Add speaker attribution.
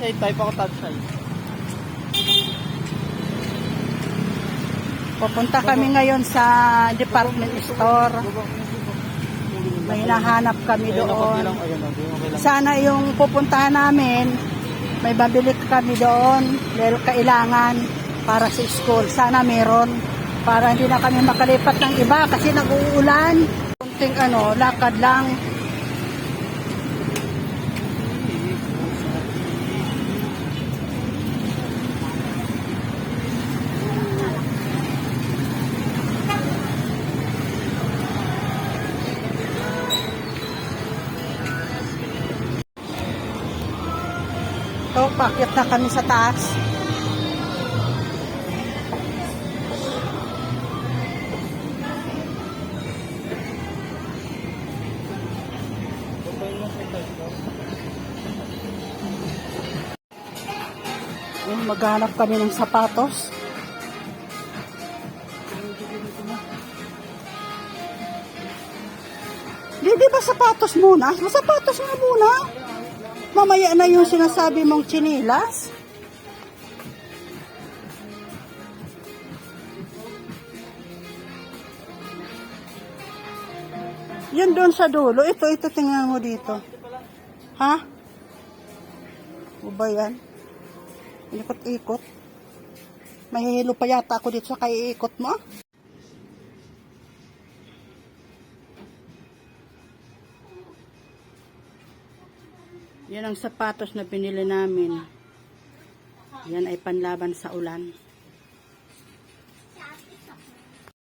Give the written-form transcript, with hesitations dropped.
Speaker 1: side tayo, pa touch side.
Speaker 2: Pupunta kami ngayon sa department store. May hinahanap kami doon. Sana yung pupuntahan namin, may babili kami doon. Dahil kailangan para sa school. Sana meron. Para hindi na kami makalipat ng iba kasi nag-uulan. Kunting lakad lang. So, paakyat na kami sa taas. Maghanap kami ng sapatos. Di ba sapatos muna? Sapatos nga muna. Mamaya na yung sinasabi mong chinilas. Yan doon sa dulo. Ito, tingnan mo dito. Ha? O ba yan? Ikot-ikot. Mahihilo pa yata ako dito sa kaiikot mo. Yan ang sapatos na pinili namin. Yan ay panlaban sa ulan.